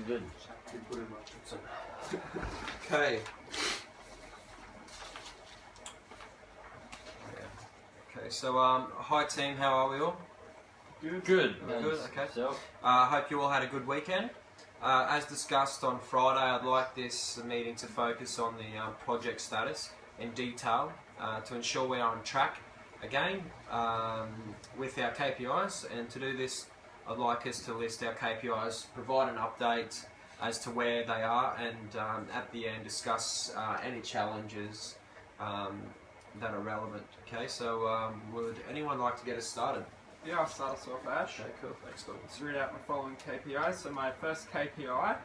I'm good. Okay. Okay, so hi team, how are we all? Good. Good. Good, okay. So, Hope you all had a good weekend. As discussed on Friday, I'd like this meeting to focus on the project status in detail to ensure we are on track again with our KPIs, and to do this I'd like us to list our KPIs, provide an update as to where they are, and at the end discuss any challenges that are relevant. Okay, so would anyone like to get us started? Yeah, I'll start us off, Ash. Okay, cool, thanks, Doug. Let's read out my following KPIs. So my first KPI,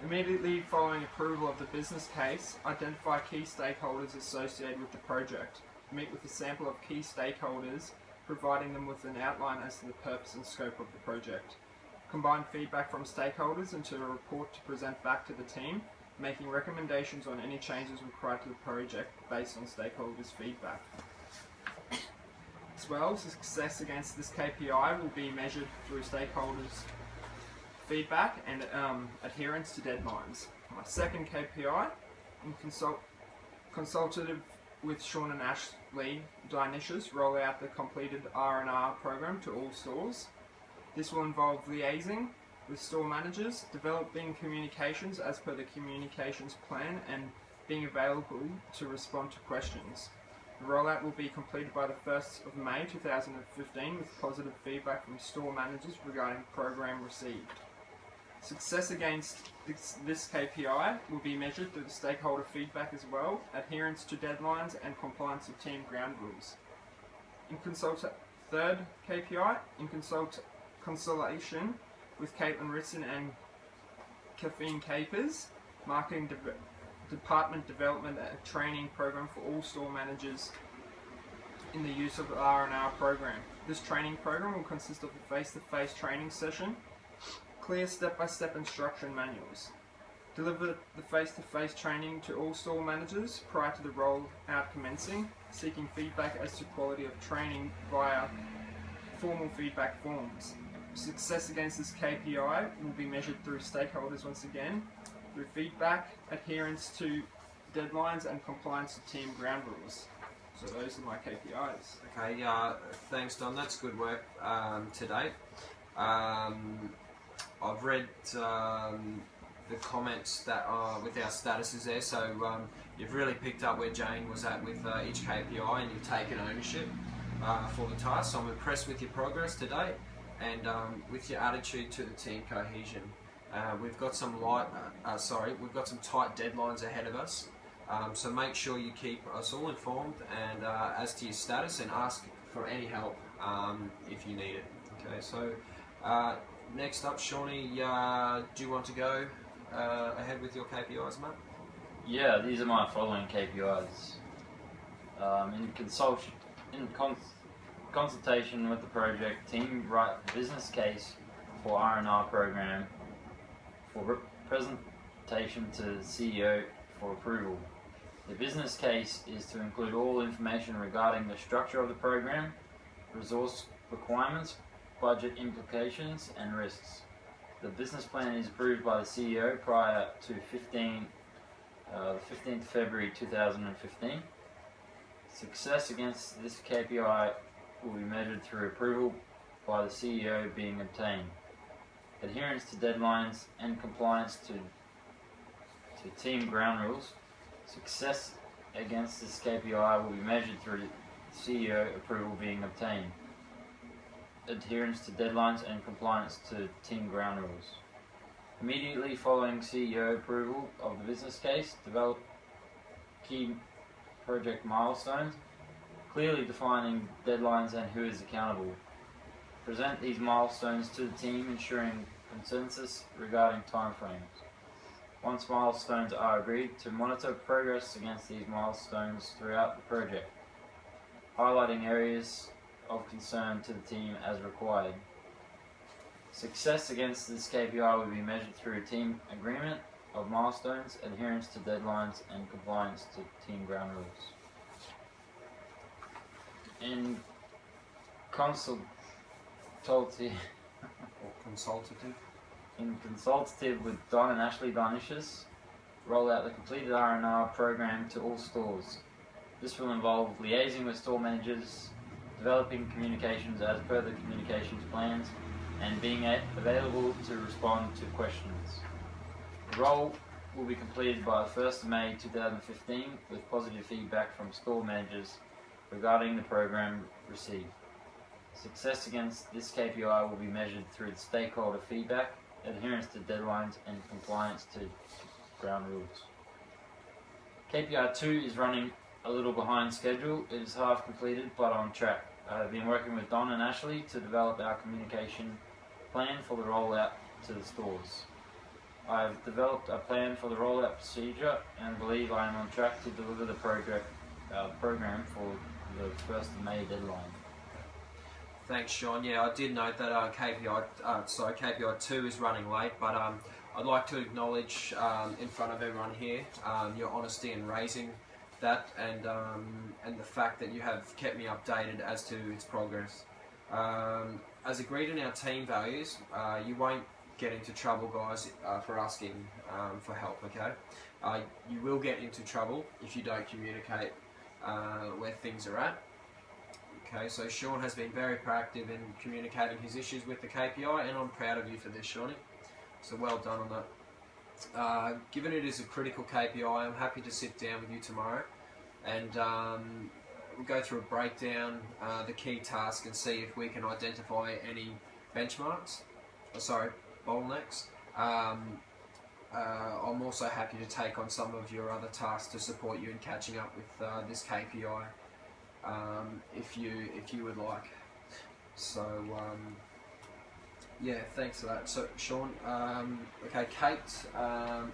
immediately following approval of the business case, identify key stakeholders associated with the project. Meet with a sample of key stakeholders, providing them with an outline as to the purpose and scope of the project. Combine feedback from stakeholders into a report to present back to the team, making recommendations on any changes required to the project based on stakeholders' feedback. As well, success against this KPI will be measured through stakeholders' feedback and adherence to deadlines. My second KPI, in consultative with Sean and Ashley Dionysius, roll out the completed R&R program to all stores. This will involve liaising with store managers, developing communications as per the communications plan, and being available to respond to questions. The rollout will be completed by the 1st of May 2015 with positive feedback from store managers regarding program received. Success against this KPI will be measured through the stakeholder feedback as well, adherence to deadlines and compliance with team ground rules. Third KPI, in consultation with Caitlin Ritson and CaffeineCapers, marketing department development a training program for all store managers in the use of the R&R program. This training program will consist of a face-to-face training session, clear step-by-step instruction manuals. Deliver the face-to-face training to all store managers prior to the rollout commencing, seeking feedback as to quality of training via formal feedback forms. Success against this KPI will be measured through stakeholders once again, through feedback, adherence to deadlines and compliance to team ground rules. So those are my KPIs. Okay, thanks Don, that's good work to date. I've read the comments that are with our statuses there, so you've really picked up where Jane was at with each KPI, and you've taken ownership for the task. So I'm impressed with your progress to date and with your attitude to the team cohesion. We've got some tight deadlines ahead of us, so make sure you keep us all informed and as to your status, and ask for any help if you need it. Okay, so next up, Shawnee, do you want to go ahead with your KPIs, mate? yeah, these are my following KPIs. In consultation with the project team, write the business case for R&R program for presentation to the CEO for approval. The business case is to include all information regarding the structure of the program, resource requirements, budget implications and risks. The business plan is approved by the CEO prior to the 15th of February 2015. Success against this KPI will be measured through approval by the CEO being obtained. Adherence to deadlines and compliance to team ground rules. Success against this KPI will be measured through CEO approval being obtained. Adherence to deadlines and compliance to team ground rules. Immediately following CEO approval of the business case, develop key project milestones, clearly defining deadlines and who is accountable. Present these milestones to the team, ensuring consensus regarding timeframes. Once milestones are agreed, to monitor progress against these milestones throughout the project, highlighting areas of concern to the team as required. Success against this KPI will be measured through team agreement of milestones, adherence to deadlines, and compliance to team ground rules. In consultative in consultative with Don and Ashley Barnishes, roll out the completed R&R program to all stores. This will involve liaising with store managers, developing communications as per the communications plans, and being available to respond to questions. The role will be completed by the 1st of May 2015 with positive feedback from store managers regarding the program received. Success against this KPI will be measured through the stakeholder feedback, adherence to deadlines, and compliance to ground rules. KPI 2 is running a little behind schedule. It is half completed but on track. I have been working with Don and Ashley to develop our communication plan for the rollout to the stores. I have developed a plan for the rollout procedure and believe I am on track to deliver the program for the 1st of May deadline. Thanks, Sean. Yeah, I did note that KPI 2 is running late, but I'd like to acknowledge in front of everyone here your honesty in raising that and the fact that you have kept me updated as to its progress. As agreed in our team values, you won't get into trouble, guys, for asking for help, okay? You will get into trouble if you don't communicate where things are at. Okay, so Sean has been very proactive in communicating his issues with the KPI, and I'm proud of you for this, Shawnee. So well done on that. Given it is a critical KPI, I'm happy to sit down with you tomorrow and we'll go through a breakdown, the key task, and see if we can identify any benchmarks, bottlenecks. I'm also happy to take on some of your other tasks to support you in catching up with this KPI. If you would like. So yeah, thanks for that. So Sean, okay, Kate,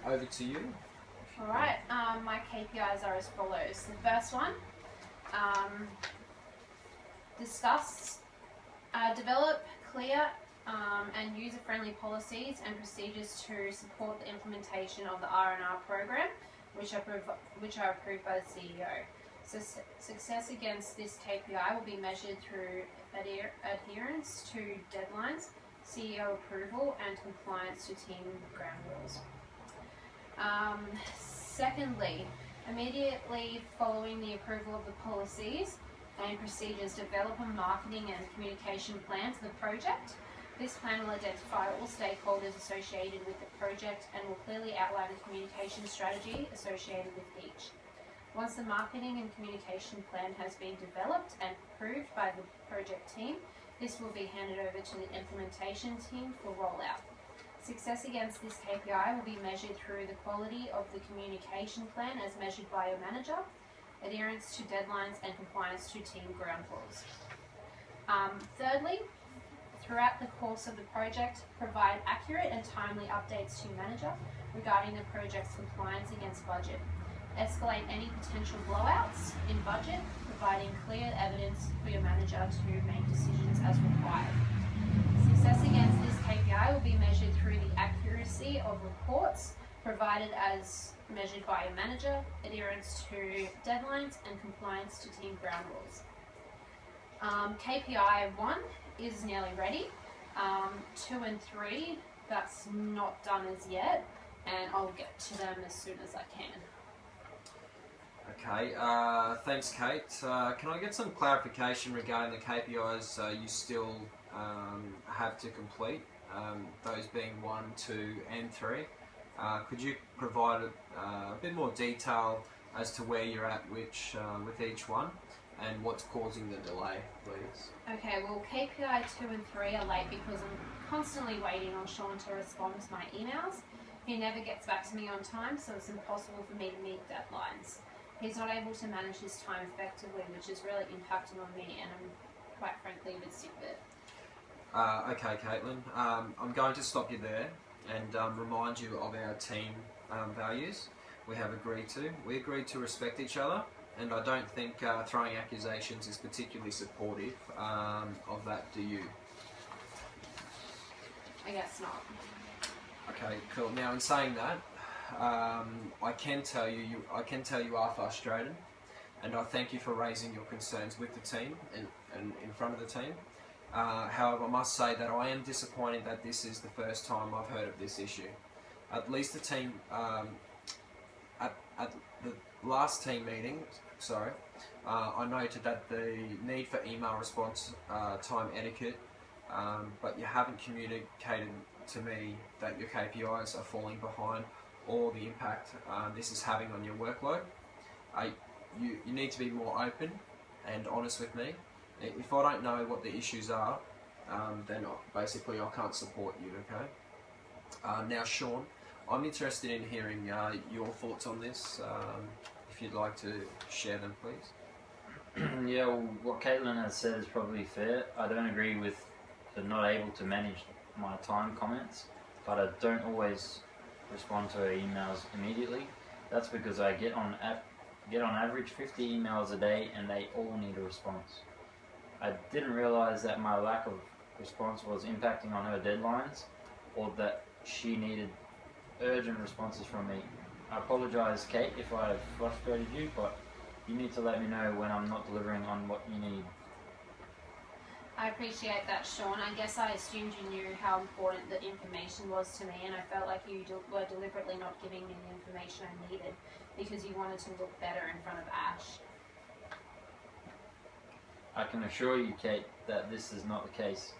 over to you. Alright, my KPIs are as follows. The first one, develop clear and user-friendly policies and procedures to support the implementation of the R&R program, which are approved by the CEO. So success against this KPI will be measured through adherence to deadlines, CEO approval, and compliance to team ground rules. Secondly, immediately following the approval of the policies and procedures, develop a marketing and communication plan for the project. This plan will identify all stakeholders associated with the project and will clearly outline a communication strategy associated with each. Once the marketing and communication plan has been developed and approved by the project team, this will be handed over to the implementation team for rollout. Success against this KPI will be measured through the quality of the communication plan as measured by your manager, adherence to deadlines, and compliance to team ground rules. Thirdly, throughout the course of the project, provide accurate and timely updates to your manager regarding the project's compliance against budget. Escalate any potential blowouts in budget, providing clear evidence for your manager to make decisions as required. Success against this KPI will be measured through the accuracy of reports provided as measured by your manager, adherence to deadlines, and compliance to team ground rules. KPI 1 is nearly ready. 2 and 3, that's not done as yet, and I'll get to them as soon as I can. Okay, thanks, Kate. Can I get some clarification regarding the KPIs you still have to complete, those being 1, 2 and 3? Could you provide a bit more detail as to where you're at with each one and what's causing the delay, please? Okay, well, KPI 2 and 3 are late because I'm constantly waiting on Sean to respond to my emails. He never gets back to me on time, so it's impossible for me to meet deadlines. He's not able to manage his time effectively, which is really impacting on me, and I'm quite frankly a bit sick of it. Okay, Caitlin, I'm going to stop you there and remind you of our team values we have agreed to. We agreed to respect each other, and I don't think throwing accusations is particularly supportive of that, do you? I guess not. Okay, cool. Now, in saying that, I can tell you are frustrated, and I thank you for raising your concerns with the team and in front of the team. However, I must say that I am disappointed that this is the first time I've heard of this issue. At least the team, at the last team meeting, I noted that the need for email response time etiquette, but you haven't communicated to me that your KPIs are falling behind or the impact this is having on your workload. You need to be more open and honest with me. If I don't know what the issues are, then basically I can't support you, okay? Now Sean, I'm interested in hearing your thoughts on this, if you'd like to share them please. Yeah, well, what Caitlin has said is probably fair. I don't agree with the not able to manage my time comments, but I don't always respond to her emails immediately. That's because I get on average 50 emails a day and they all need a response. I didn't realise that my lack of response was impacting on her deadlines, or that she needed urgent responses from me. I apologise, Kate, if I frustrated you, but you need to let me know when I'm not delivering on what you need. I appreciate that, Sean. I guess I assumed you knew how important the information was to me, and I felt like you were deliberately not giving me the information I needed because you wanted to look better in front of Ash. I can assure you, Kate, that this is not the case.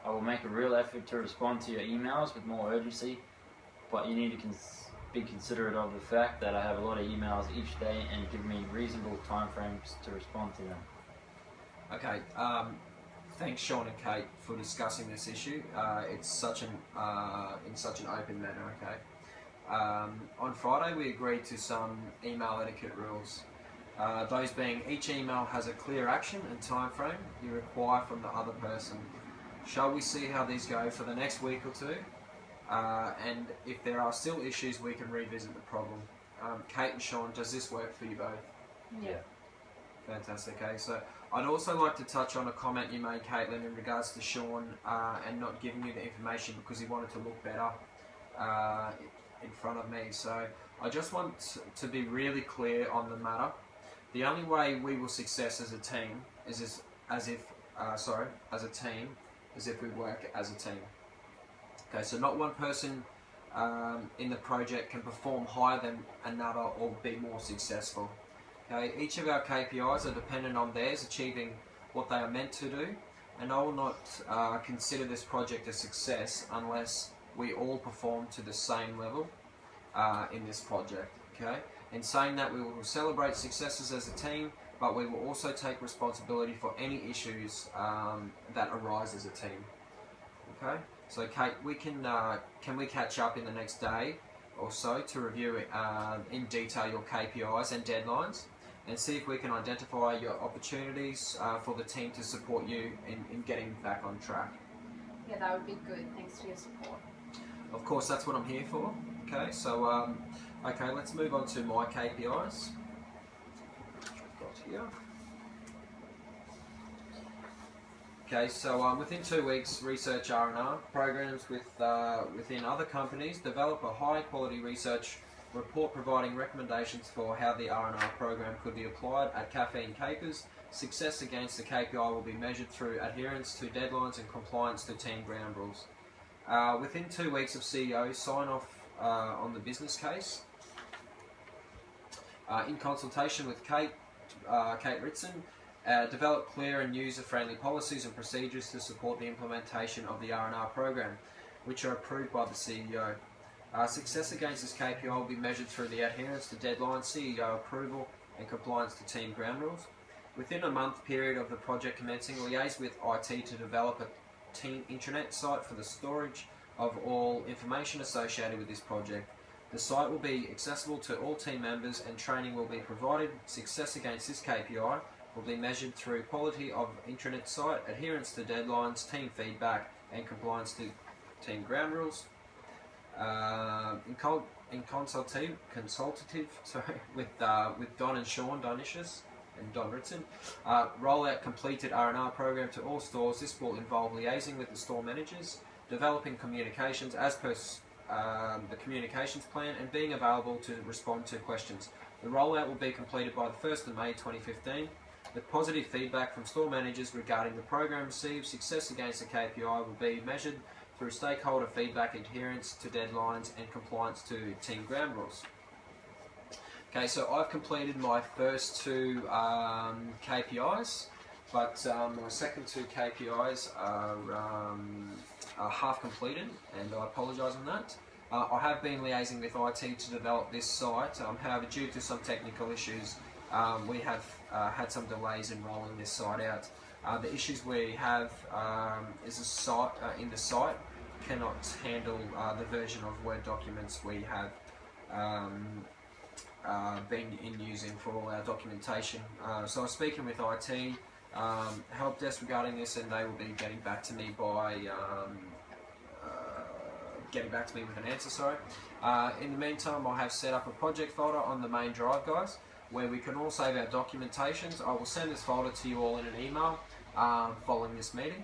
I will make a real effort to respond to your emails with more urgency, but you need to be considerate of the fact that I have a lot of emails each day and give me reasonable timeframes to respond to them. Okay, thanks Sean and Kate for discussing this issue. It's such an in such an open manner, okay? On Friday we agreed to some email etiquette rules. Those being, each email has a clear action and time frame you require from the other person. Shall we see how these go for the next week or two? And if there are still issues, we can revisit the problem. Kate and Sean, does this work for you both? Yeah. Fantastic. Okay, so I'd also like to touch on a comment you made, Caitlin, in regards to Sean and not giving you the information because he wanted to look better in front of me. So I just want to be really clear on the matter. The only way we will success as a team is as if we work as a team. Okay, so not one person in the project can perform higher than another or be more successful. Okay, each of our KPIs are dependent on theirs achieving what they are meant to do, and I will not consider this project a success unless we all perform to the same level in this project. Okay, in saying that, we will celebrate successes as a team, but we will also take responsibility for any issues that arise as a team. Okay, so Kate, we can we catch up in the next day or so to review in detail your KPIs and deadlines, and see if we can identify your opportunities for the team to support you in getting back on track. Yeah, that would be good. Thanks for your support. Of course, that's what I'm here for. Okay, so okay, let's move on to my KPIs. Got here. Okay, so within 2 weeks, research R&R programs within other companies develop a high-quality research report providing recommendations for how the R&R program could be applied at CaffeineCapers. Success against the KPI will be measured through adherence to deadlines and compliance to team ground rules. Within 2 weeks of CEO sign off on the business case. In consultation with Kate Ritson, develop clear and user-friendly policies and procedures to support the implementation of the R&R program, which are approved by the CEO. Success against this KPI will be measured through the adherence to deadlines, CEO approval, and compliance to team ground rules. Within a month period of the project commencing, liaise with IT to develop a team intranet site for the storage of all information associated with this project. The site will be accessible to all team members and training will be provided. Success against this KPI will be measured through quality of intranet site, adherence to deadlines, team feedback, and compliance to team ground rules. In consultative with Don and Sean Donishus and Don Ritson, roll out completed R&R program to all stores. This will involve liaising with the store managers, developing communications as per the communications plan, and being available to respond to questions. The rollout will be completed by the 1st of May 2015. With positive feedback from store managers regarding the program received, success against the KPI will be measured through stakeholder feedback, adherence to deadlines and compliance to team ground rules. Okay, so I've completed my first two KPIs, but my second two KPIs are half completed, and I apologise on that. I have been liaising with IT to develop this site, however due to some technical issues we have had some delays in rolling this site out. The issues we have is the site in the site cannot handle the version of Word documents we have been using for all our documentation. So I was speaking with IT help desk regarding this, and they will be getting back to me by with an answer. Sorry. In the meantime, I have set up a project folder on the main drive, guys, where we can all save our documentations. I will send this folder to you all in an email following this meeting.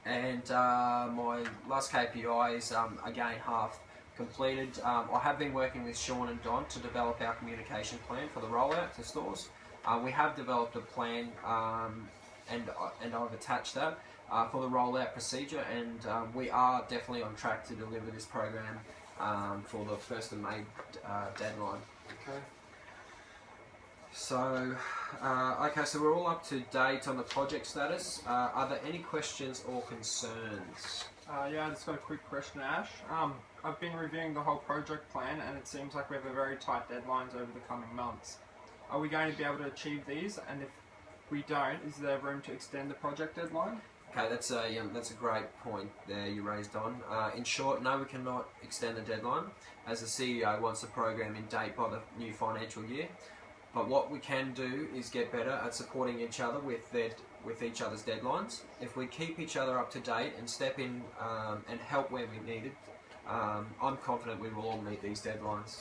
And my last KPI is again half completed. I have been working with Sean and Don to develop our communication plan for the rollout to stores. We have developed a plan and I've attached that for the rollout procedure, and we are definitely on track to deliver this program for the 1st of May deadline. Okay. So, so we're all up to date on the project status. Are there any questions or concerns? Yeah, I just got a quick question, Ash. I've been reviewing the whole project plan, and it seems like we have a very tight deadlines over the coming months. Are we going to be able to achieve these? And if we don't, is there room to extend the project deadline? Okay, that's a great point there you raised on. In short, no, we cannot extend the deadline, as the CEO wants the program in date by the new financial year. But what we can do is get better at supporting each other with each other's deadlines. If we keep each other up to date and step in and help where we need it, I'm confident we will all meet these deadlines.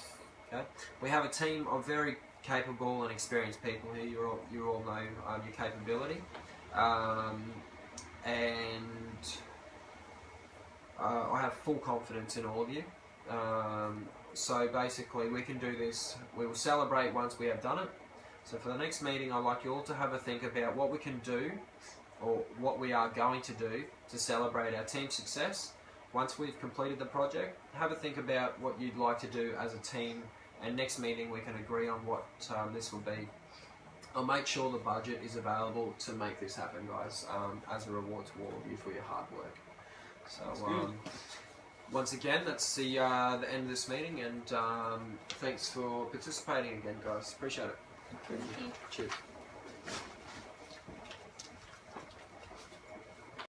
Okay, we have a team of very capable and experienced people here. You all know your capability, and I have full confidence in all of you. So basically we can do this. We will celebrate once we have done it. So for the next meeting, I'd like you all to have a think about what we can do, or what we are going to do to celebrate our team's success. Once we've completed the project, have a think about what you'd like to do as a team, and next meeting we can agree on what this will be. I'll make sure the budget is available to make this happen, guys, as a reward to all of you for your hard work. So once again, that's the end of this meeting, and thanks for participating again, guys. Appreciate it. Thank you. Cheers.